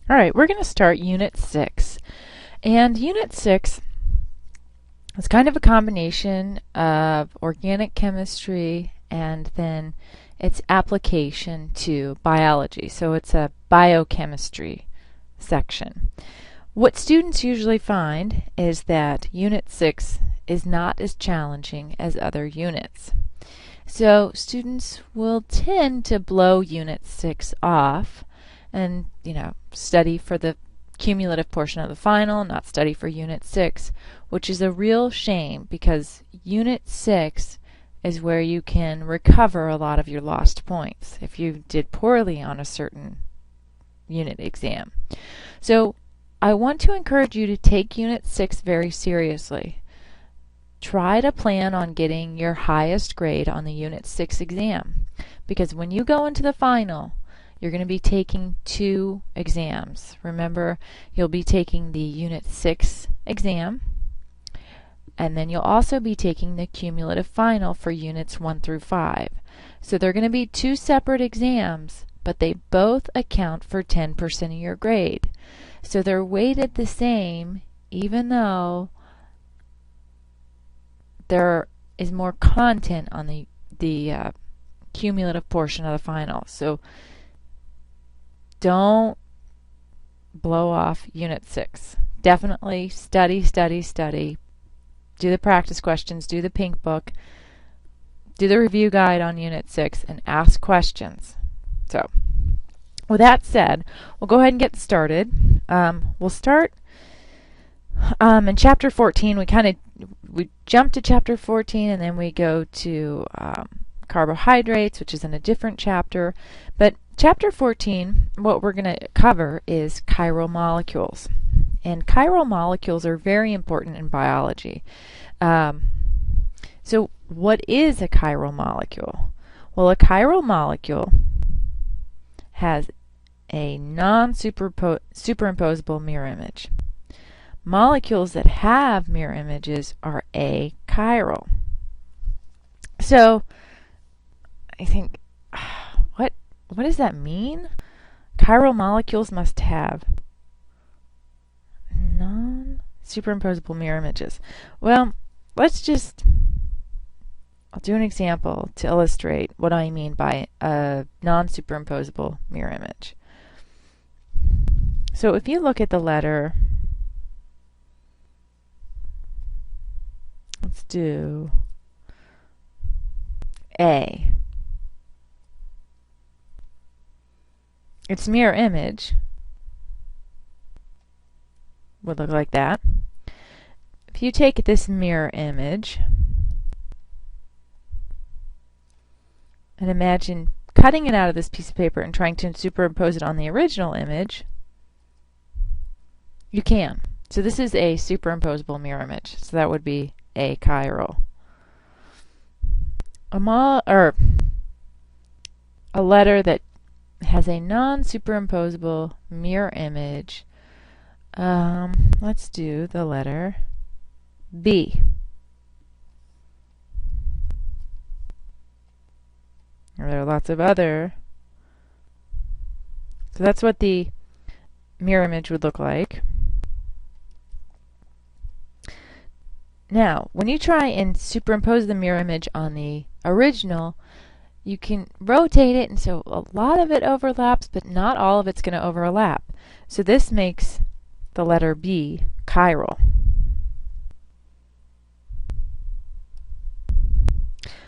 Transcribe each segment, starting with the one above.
All right, we're going to start Unit 6. And Unit 6 is kind of a combination of organic chemistry and then its application to biology. So it's a biochemistry section. What students usually find is that Unit 6 is not as challenging as other units. So students will tend to blow Unit 6 off and, study for the cumulative portion of the final, not study for Unit 6, which is a real shame because Unit 6 is where you can recover a lot of your lost points if you did poorly on a certain unit exam. So I want to encourage you to take Unit 6 very seriously. Try to plan on getting your highest grade on the Unit 6 exam because when you go into the final, you're going to be taking 2 exams. Remember, you'll be taking the Unit 6 exam, and then you'll also be taking the cumulative final for Units 1 through 5. So they're going to be 2 separate exams, but they both account for 10% of your grade. So they're weighted the same, even though there is more content on the cumulative portion of the final. So don't blow off Unit 6. Definitely study, study, study. Do the practice questions, do the pink book, do the review guide on Unit 6, and ask questions. So, with that said, we'll go ahead and get started. We'll start in Chapter 14. We jump to Chapter 14, and then we go to carbohydrates, which is in a different chapter. But Chapter 14, what we're going to cover is chiral molecules. And chiral molecules are very important in biology. So what is a chiral molecule? Well, a chiral molecule has a non-superimposable mirror image. Molecules that have mirror images are achiral. So I think, what does that mean? Chiral molecules must have non-superimposable mirror images. Well, I'll do an example to illustrate what I mean by a non-superimposable mirror image. So if you look at the letter, let's do A. Its mirror image would look like that. If you take this mirror image and imagine cutting it out of this piece of paper and trying to superimpose it on the original image, you can. So this is a superimposable mirror image. So that would be achiral. A letter that has a non-superimposable mirror image. Let's do the letter B. There are lots of other. So that's what the mirror image would look like. Now, when you try and superimpose the mirror image on the original, you can rotate it, and so a lot of it overlaps, but not all of it's going to overlap. So this makes the letter B chiral.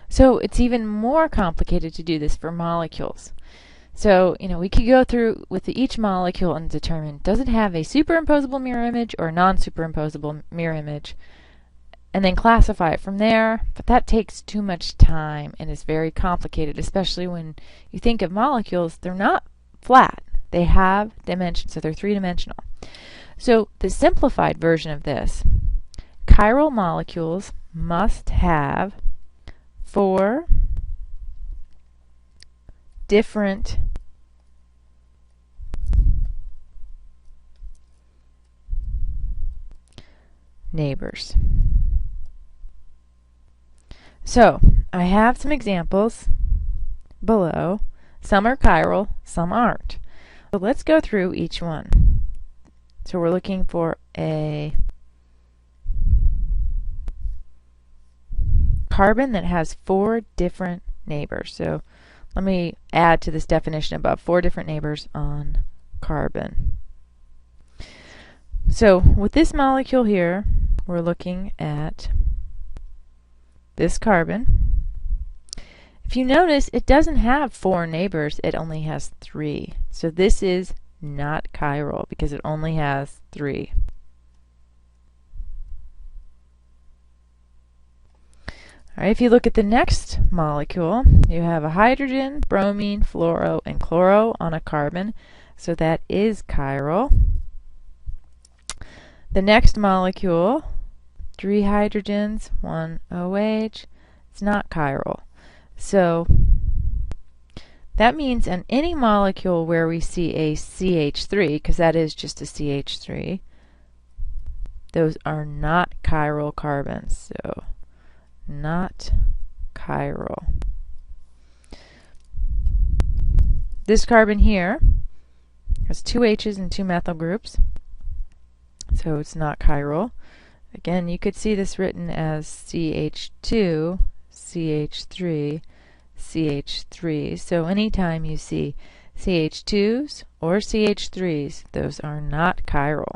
So it's even more complicated to do this for molecules. So, we could go through with each molecule and determine, does it have a superimposable mirror image or a non-superimposable mirror image? And then classify it from there, but that takes too much time and is very complicated, especially when you think of molecules. They're not flat. They have dimensions, so they're three-dimensional. So the simplified version of this, chiral molecules must have 4 different neighbors. So I have some examples below. Some are chiral, some aren't. So let's go through each one. So we're looking for a carbon that has 4 different neighbors. So let me add to this definition above, 4 different neighbors on carbon. So with this molecule here, we're looking at this carbon. If you notice, it doesn't have 4 neighbors, it only has 3. So this is not chiral because it only has 3. All right, if you look at the next molecule, you have a hydrogen, bromine, fluoro, and chloro on a carbon. So that is chiral. The next molecule, 3 hydrogens, 1 OH, it's not chiral. So that means in any molecule where we see a CH3, because that is just a CH3, those are not chiral carbons. So not chiral. This carbon here has 2 H's and 2 methyl groups, so it's not chiral. Again, you could see this written as CH2, CH3, CH3. So anytime you see CH2s or CH3s, those are not chiral.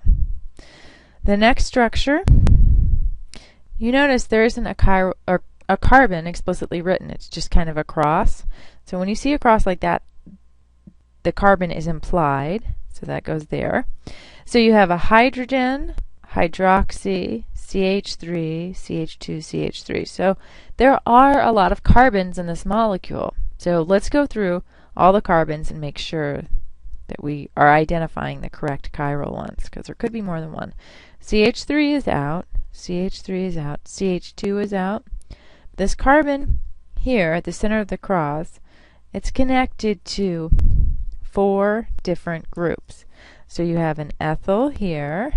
The next structure, you notice there isn't a chiral or a carbon explicitly written. It's just kind of a cross. So when you see a cross like that, the carbon is implied. So that goes there. So you have a hydrogen, hydroxy, CH3, CH2, CH3. So there are a lot of carbons in this molecule. So let's go through all the carbons and make sure that we are identifying the correct chiral ones, because there could be more than one. CH3 is out, CH3 is out, CH2 is out. This carbon here at the center of the cross, it's connected to 4 different groups. So you have an ethyl here,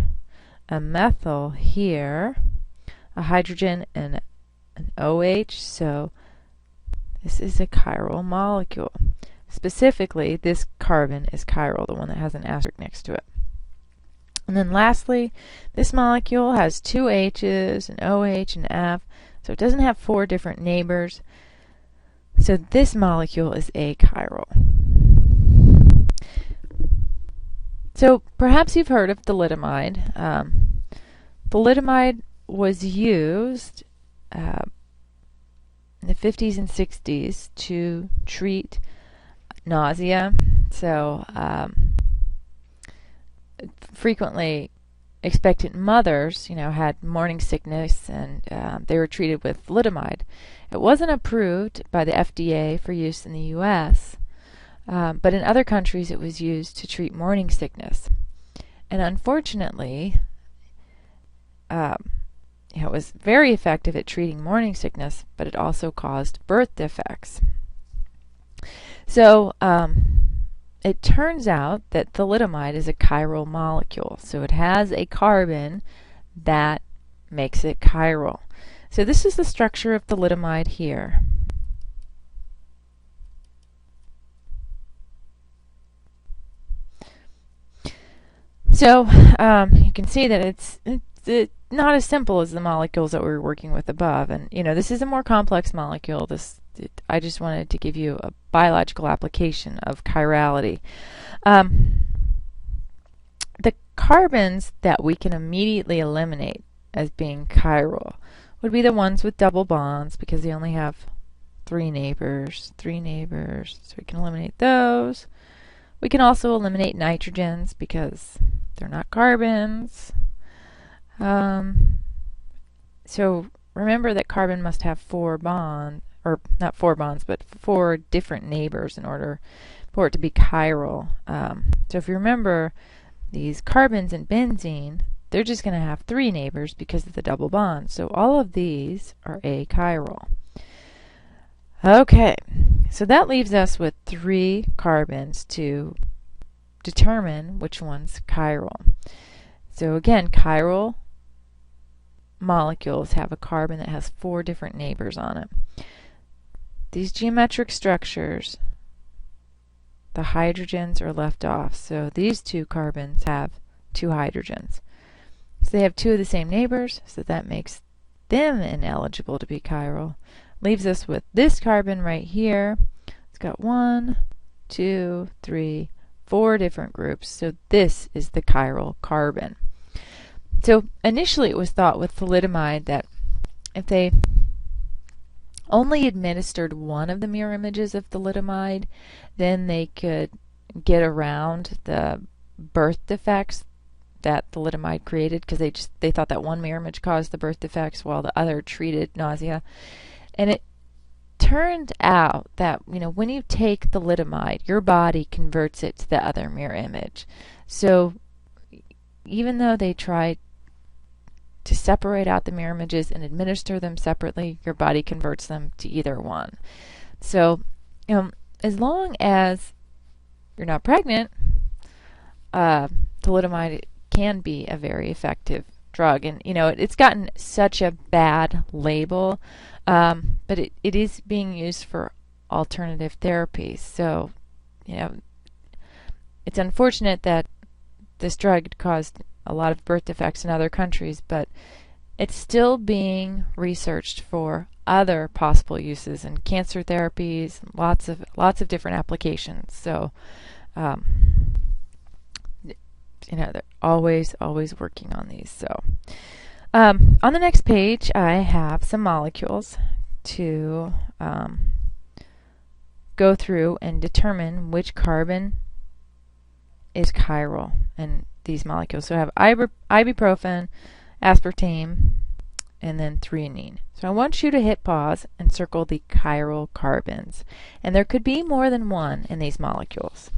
a methyl here, a hydrogen, and an OH. So this is a chiral molecule. Specifically, this carbon is chiral, the one that has an asterisk next to it. And then lastly, this molecule has 2 H's, an OH, and F, so it doesn't have 4 different neighbors. So this molecule is achiral. So perhaps you've heard of thalidomide. Thalidomide was used in the 50s and 60s to treat nausea. So frequently expectant mothers, had morning sickness, and they were treated with thalidomide. It wasn't approved by the FDA for use in the U.S., but in other countries it was used to treat morning sickness. And unfortunately, it was very effective at treating morning sickness, but it also caused birth defects. So it turns out that thalidomide is a chiral molecule. So it has a carbon that makes it chiral. So this is the structure of thalidomide here. So you can see that it's not as simple as the molecules that we were working with above. And this is a more complex molecule. I just wanted to give you a biological application of chirality. The carbons that we can immediately eliminate as being chiral would be the ones with double bonds, because they only have 3 neighbors, so we can eliminate those. We can also eliminate nitrogens because they're not carbons. So remember that carbon must have 4 bonds, or not 4 bonds, but 4 different neighbors in order for it to be chiral. So if you remember, these carbons in benzene, they're just going to have 3 neighbors because of the double bond. So all of these are achiral. Okay, so that leaves us with 3 carbons to determine which one's chiral. So again, chiral molecules have a carbon that has 4 different neighbors on it. These geometric structures, the hydrogens are left off. So these 2 carbons have two hydrogens. So they have two of the same neighbors, so that makes them ineligible to be chiral. Leaves us with this carbon right here. It's got 1, 2, 3, 4 different groups, so this is the chiral carbon. So initially it was thought with thalidomide that if they only administered one of the mirror images of thalidomide, then they could get around the birth defects that thalidomide created, because they thought that one mirror image caused the birth defects while the other treated nausea. And it turned out that, when you take thalidomide, your body converts it to the other mirror image. So even though they tried to separate out the mirror images and administer them separately, your body converts them to either one. So as long as you're not pregnant, thalidomide can be a very effective drug. And it's gotten such a bad label, but it is being used for alternative therapies. So it's unfortunate that this drug caused a lot of birth defects in other countries, but it's still being researched for other possible uses in cancer therapies, lots of different applications. So they're always working on these. So on the next page I have some molecules to go through and determine which carbon is chiral in these molecules. So I have ibuprofen, aspartame, and then threonine. So I want you to hit pause and circle the chiral carbons. And there could be more than one in these molecules.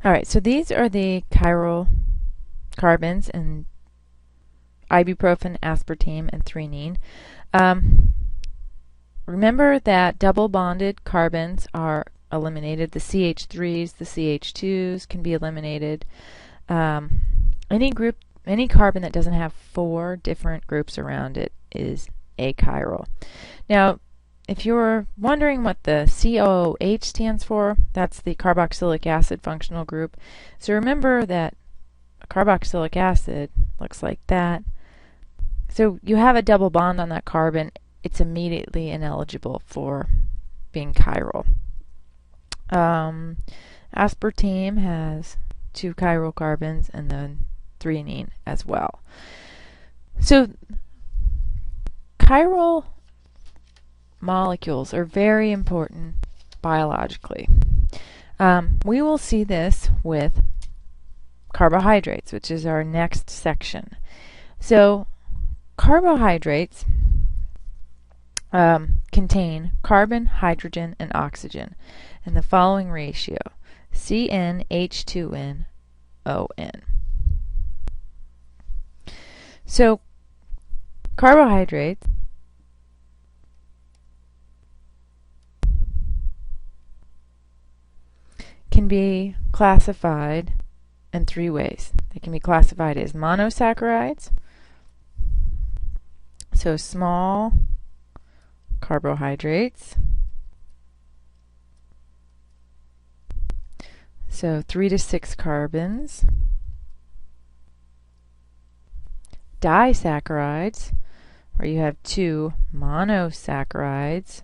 All right, so these are the chiral carbons in ibuprofen, aspartame, and threonine. Remember that double bonded carbons are eliminated. The CH3s, the CH2s can be eliminated. Any carbon that doesn't have 4 different groups around it is achiral. Now, if you're wondering what the COOH stands for, that's the carboxylic acid functional group. So remember that carboxylic acid looks like that. So you have a double bond on that carbon, it's immediately ineligible for being chiral. Aspartame has 2 chiral carbons, and then threonine as well. So chiral molecules are very important biologically. We will see this with carbohydrates, which is our next section. So carbohydrates contain carbon, hydrogen, and oxygen in the following ratio: CnH2n ON. So carbohydrates can be classified in 3 ways. They can be classified as monosaccharides, so small carbohydrates, so 3 to 6 carbons, disaccharides, where you have 2 monosaccharides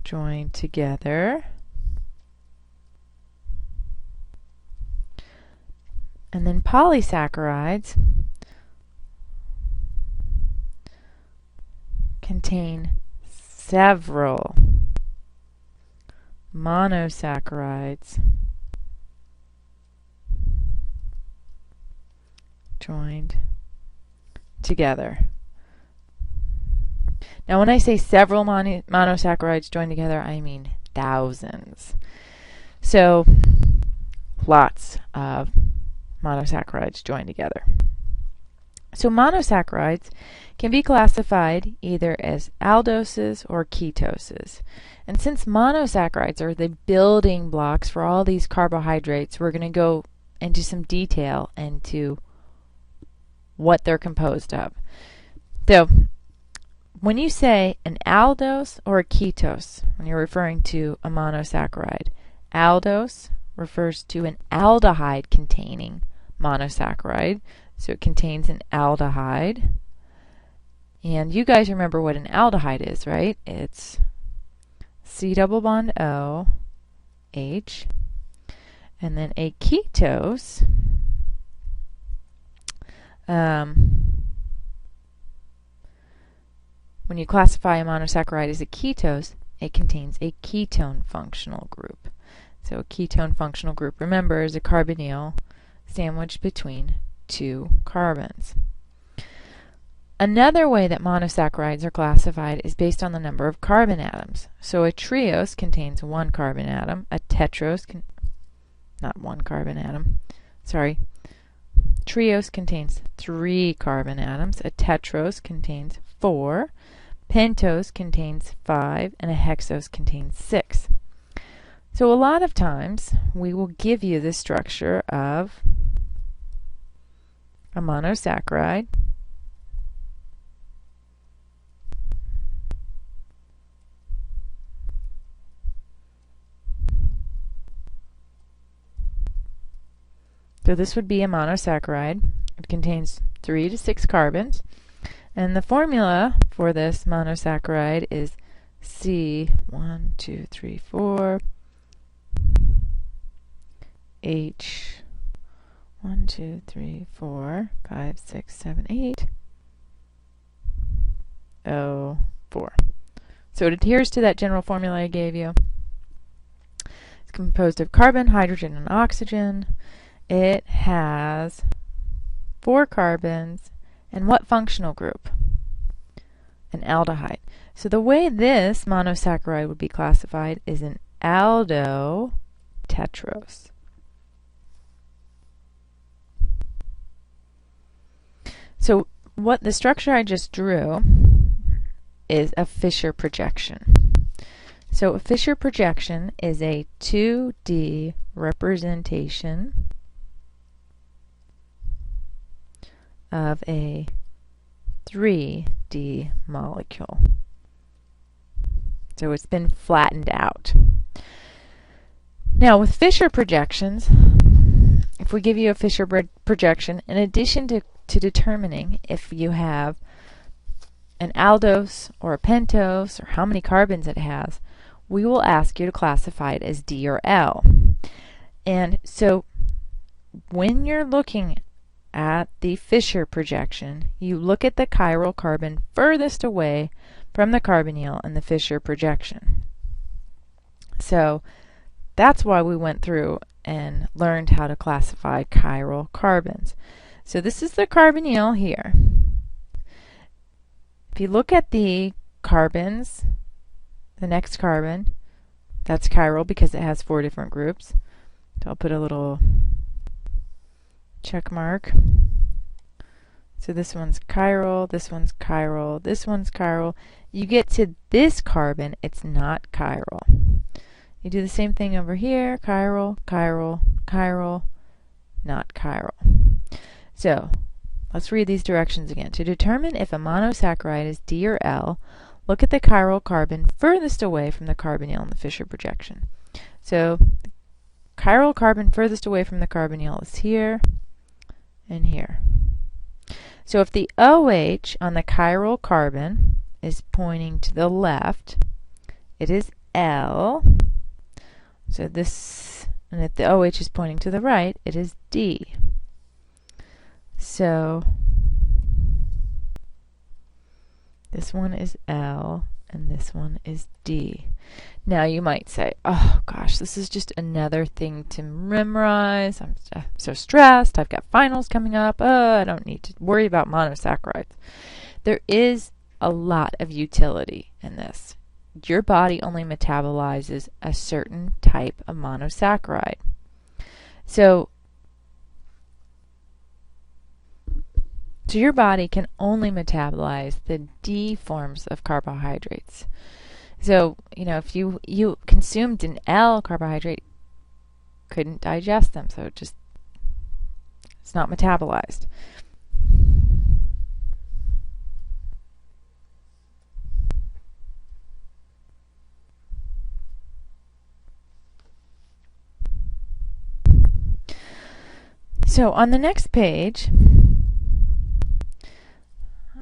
joined together, And then polysaccharides contain several monosaccharides joined together. Now when I say several monosaccharides joined together, I mean thousands. So lots of monosaccharides joined together. So monosaccharides can be classified either as aldoses or ketoses. And since monosaccharides are the building blocks for all these carbohydrates, we're going to go into some detail into what they're composed of. So when you say an aldose or a ketose, when you're referring to a monosaccharide, aldose refers to an aldehyde containing monosaccharide. So it contains an aldehyde. And you guys remember what an aldehyde is, right? It's C double bond O, H. And then a ketose, when you classify a monosaccharide as a ketose, it contains a ketone functional group. So a ketone functional group, remember, is a carbonyl sandwiched between two carbons. Another way that monosaccharides are classified is based on the number of carbon atoms. So a triose contains one carbon atom, a tetrose, not one carbon atom, sorry. Triose contains 3 carbon atoms, a tetrose contains 4, pentose contains 5, and a hexose contains 6. So a lot of times we will give you the structure of a monosaccharide, so this would be a monosaccharide. It contains 3 to 6 carbons. And the formula for this monosaccharide is C, 1, 2, 3, 4, H, 1, 2, 3, 4, 5, 6, 7, 8, O, 4. So it adheres to that general formula I gave you. It's composed of carbon, hydrogen, and oxygen. It has 4 carbons, and what functional group? An aldehyde. So the way this monosaccharide would be classified is an aldotetrose. So what the structure I just drew is a Fischer projection. So a Fischer projection is a 2D representation of a 3D molecule. So it's been flattened out. Now with Fischer projections, if we give you a Fischer projection, in addition to determining if you have an aldose or a pentose or how many carbons it has, we will ask you to classify it as D or L. And so when you're looking at the Fischer projection, you look at the chiral carbon furthest away from the carbonyl in the Fischer projection. So that's why we went through and learned how to classify chiral carbons. So this is the carbonyl here. If you look at the carbons, the next carbon, that's chiral because it has 4 different groups. So I'll put a little check mark. So this one's chiral, this one's chiral, this one's chiral. You get to this carbon, it's not chiral. You do the same thing over here, chiral, chiral, chiral, not chiral. So let's read these directions again. To determine if a monosaccharide is D or L, look at the chiral carbon furthest away from the carbonyl in the Fischer projection. So the chiral carbon furthest away from the carbonyl is here and here. So if the OH on the chiral carbon is pointing to the left, it is L. So this, and if the OH is pointing to the right, it is D. So this one is L and this one is D. Now you might say, oh gosh, this is just another thing to memorize. I'm so stressed. I've got finals coming up. I don't need to worry about monosaccharides. There is a lot of utility in this. Your body only metabolizes a certain type of monosaccharide. So your body can only metabolize the D forms of carbohydrates. So, if you consumed an L carbohydrate, couldn't digest them, so it's not metabolized. So on the next page,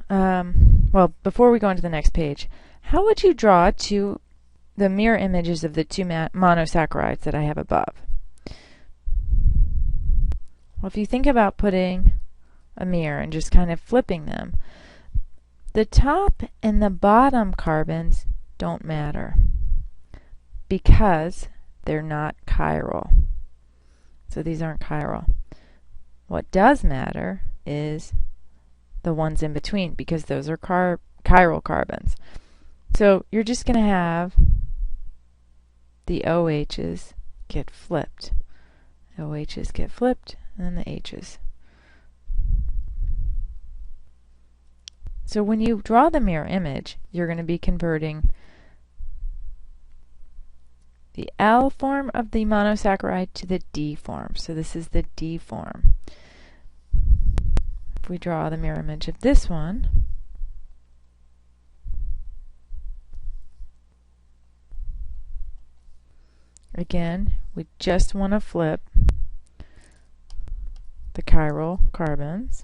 well, before we go into the next page, how would you draw the mirror images of the two monosaccharides that I have above? Well, if you think about putting a mirror and just kind of flipping them, the top and the bottom carbons don't matter because they're not chiral. So these aren't chiral. What does matter is the ones in between, because those are chiral carbons. So you're just going to have the OHs get flipped. OHs get flipped, and then the H's. So when you draw the mirror image, you're going to be converting the L form of the monosaccharide to the D form. So this is the D form. If we draw the mirror image of this one, again, we just want to flip the chiral carbons.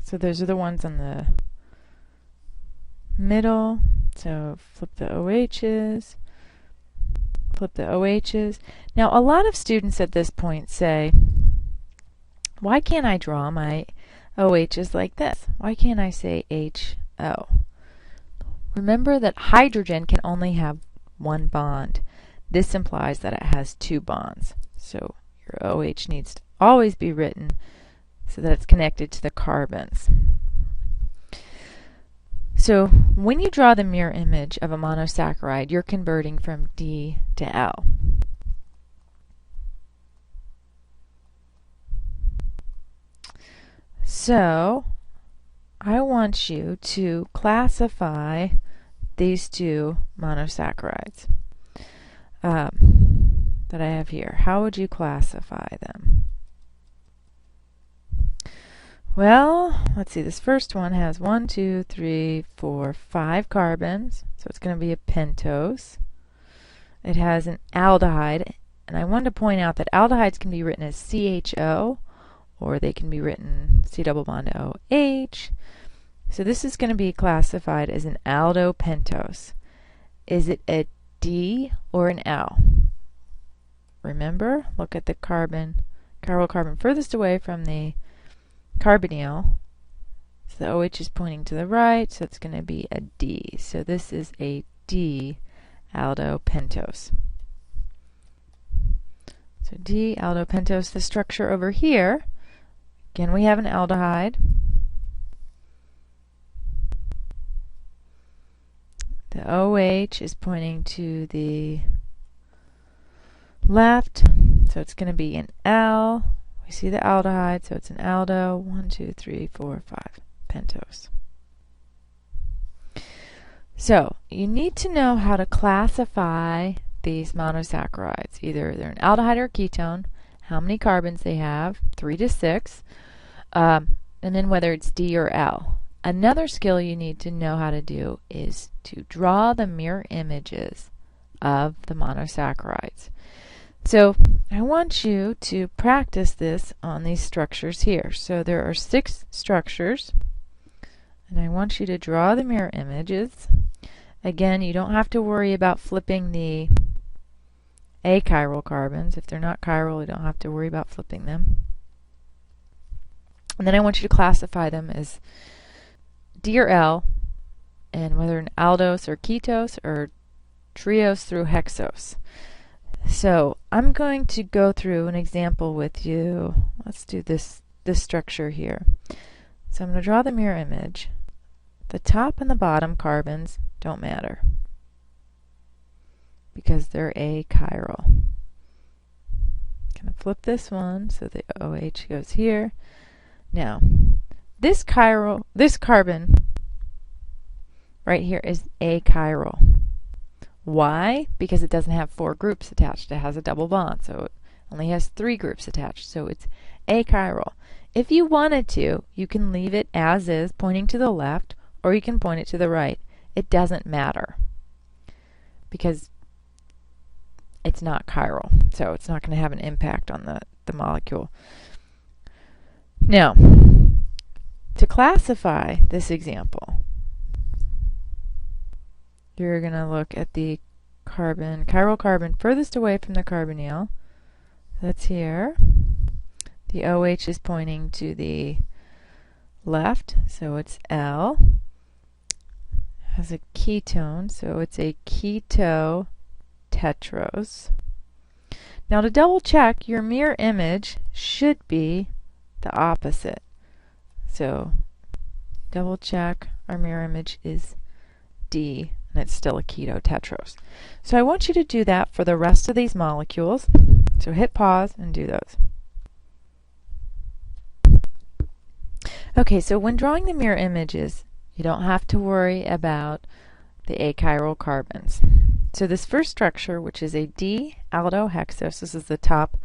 So those are the ones on the middle. So flip the OHs, flip the OHs. Now a lot of students at this point say, why can't I draw my OHs like this? Why can't I say HO? Remember that hydrogen can only have one bond. This implies that it has two bonds. So your OH needs to always be written so that it's connected to the carbons. So when you draw the mirror image of a monosaccharide, you're converting from D to L. So I want you to classify these two monosaccharides that I have here. How would you classify them? Well, let's see. This first one has 1, 2, 3, 4, 5 carbons, so it's going to be a pentose. It has an aldehyde, and I wanted to point out that aldehydes can be written as CHO, or they can be written C double bond OH. So this is going to be classified as an aldopentose. Is it a D or an L? Remember, look at the chiral carbon furthest away from the carbonyl. So the OH is pointing to the right, so it's going to be a D. So this is a D aldopentose. So D aldopentose. The structure over here, again, we have an aldehyde. The OH is pointing to the left, so it's going to be an L. We see the aldehyde, so it's an aldo. 1, 2, 3, 4, 5. Pentose. So you need to know how to classify these monosaccharides. Either they're an aldehyde or a ketone, how many carbons they have, 3 to 6, and then whether it's D or L. Another skill you need to know how to do is to draw the mirror images of the monosaccharides. So I want you to practice this on these structures here. So there are 6 structures, and I want you to draw the mirror images. Again, you don't have to worry about flipping the achiral carbons. If they're not chiral, you don't have to worry about flipping them. And then I want you to classify them as D or L, and whether an aldose or ketose or triose through hexose. So I'm going to go through an example with you. Let's do this structure here. So I'm going to draw the mirror image. The top and the bottom carbons don't matter because they're achiral. I'm going to flip this one so the OH goes here. Now, this carbon right here is achiral. Why? Because it doesn't have 4 groups attached. It has a double bond, so it only has 3 groups attached. So it's achiral. If you wanted to, you can leave it as is, pointing to the left, or you can point it to the right. It doesn't matter because it's not chiral, so it's not going to have an impact on the molecule. Now, to classify this example, you're going to look at the chiral carbon furthest away from the carbonyl. That's here. The OH is pointing to the left, so it's L. Has a ketone, so it's a keto tetrose. Now to double check, your mirror image should be the opposite. So double check, our mirror image is D, and it's still a keto tetrose. So I want you to do that for the rest of these molecules. So hit pause and do those. Okay, so when drawing the mirror images, you don't have to worry about the achiral carbons. So this first structure, which is a D-aldohexose, this is the top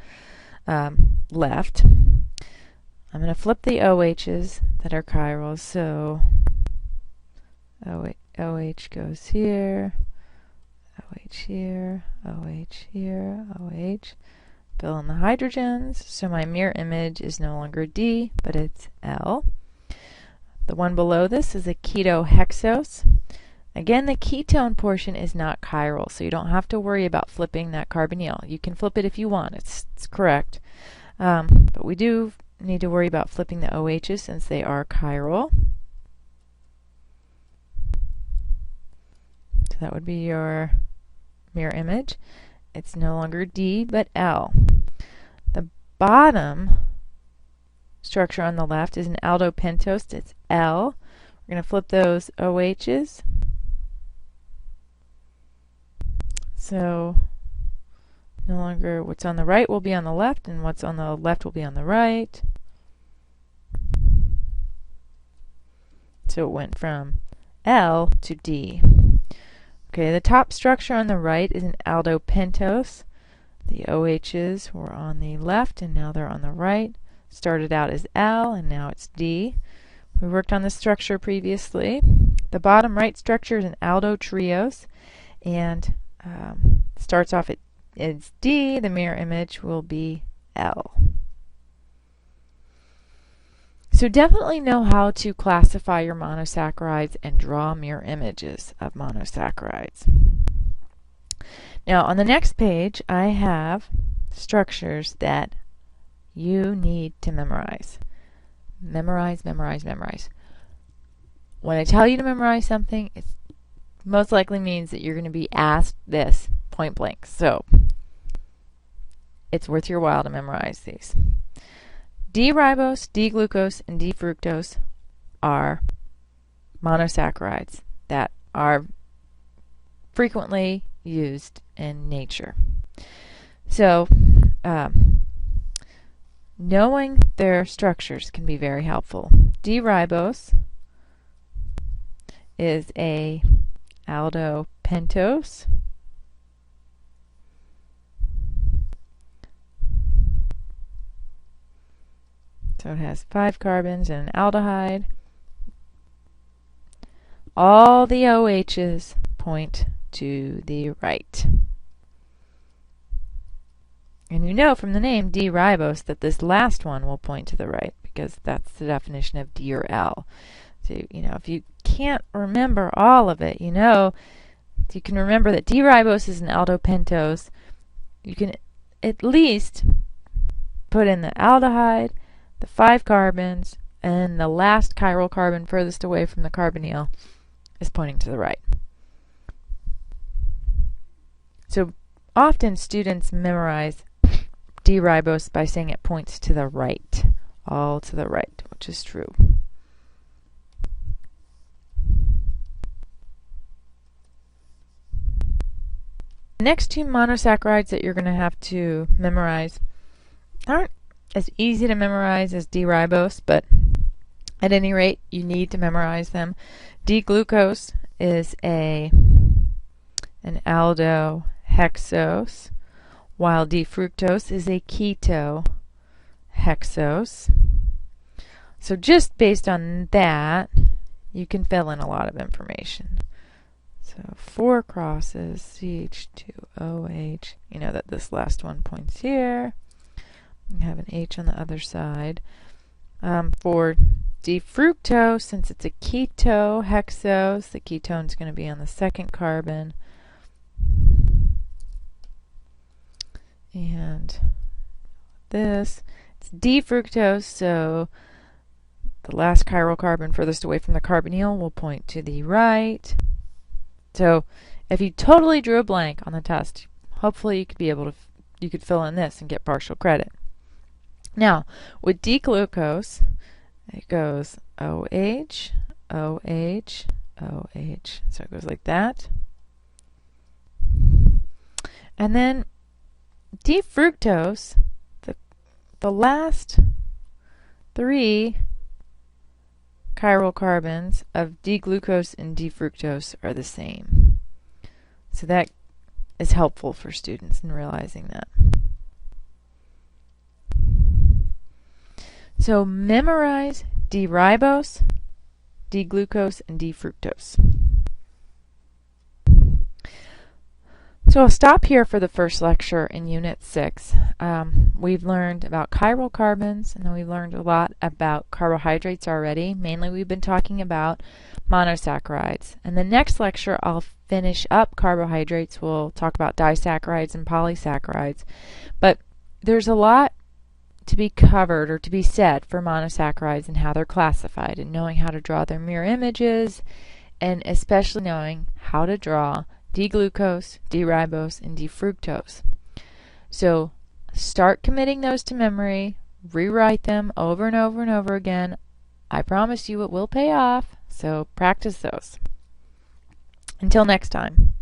left. I'm going to flip the OHs that are chiral, so OH goes here, OH here, OH here, OH. Fill in the hydrogens, so my mirror image is no longer D, but it's L. The one below this is a ketohexose. Again, the ketone portion is not chiral, so you don't have to worry about flipping that carbonyl. You can flip it if you want, it's correct. But we do need to worry about flipping the OHs since they are chiral. So that would be your mirror image. It's no longer D, but L. The bottom structure on the left is an aldopentose. It's L. We're going to flip those OHs. So no longer what's on the right will be on the left, and what's on the left will be on the right. So it went from L to D. Okay, the top structure on the right is an aldopentose. The OHs were on the left and now they're on the right. Started out as L and now it's D. We worked on this structure previously. The bottom right structure is an aldotriose and starts off as D. The mirror image will be L. So definitely know how to classify your monosaccharides and draw mirror images of monosaccharides. Now on the next page I have structures that you need to memorize. Memorize, memorize, memorize. When I tell you to memorize something, it most likely means that you're going to be asked this point blank. So it's worth your while to memorize these. D-ribose, D-glucose, and D-fructose are monosaccharides that are frequently used in nature. So knowing their structures can be very helpful. D-ribose is a aldopentose. So it has 5 carbons and an aldehyde. All the OHs point to the right. And you know from the name D-ribose that this last one will point to the right because that's the definition of D or L. So, if you can't remember all of it, you can remember that D-ribose is an aldopentose. You can at least put in the aldehyde, the 5 carbons, and the last chiral carbon furthest away from the carbonyl is pointing to the right. So often students memorize D-ribose by saying it points to the right, all to the right, which is true. The next 2 monosaccharides that you're going to have to memorize aren't as easy to memorize as D-ribose, but at any rate, you need to memorize them. D-glucose is an aldohexose, while D-fructose is a ketohexose. So just based on that, you can fill in a lot of information. So 4 crosses, CH2OH. You know that this last one points here. You have an H on the other side. For D-fructose, since it's a ketohexose, the ketone is going to be on the 2nd carbon. And this, it's D-fructose, so the last chiral carbon furthest away from the carbonyl will point to the right. So if you totally drew a blank on the test, hopefully you could be able to, you could fill in this and get partial credit. Now, with D-glucose, it goes OH, OH, OH. So it goes like that. And then D-fructose, the last 3 chiral carbons of D-glucose and D-fructose are the same. So that is helpful for students in realizing that. So memorize D-ribose, D-glucose, and D-fructose. So I'll stop here for the first lecture in Unit 6. We've learned about chiral carbons, and then we've learned a lot about carbohydrates already. Mainly we've been talking about monosaccharides. And the next lecture I'll finish up carbohydrates. We'll talk about disaccharides and polysaccharides. But there's a lot to be covered or to be said for monosaccharides and how they're classified, and knowing how to draw their mirror images, and especially knowing how to draw D-glucose, D-ribose, and D-fructose. So start committing those to memory, rewrite them over and over and over again. I promise you it will pay off, so practice those. Until next time.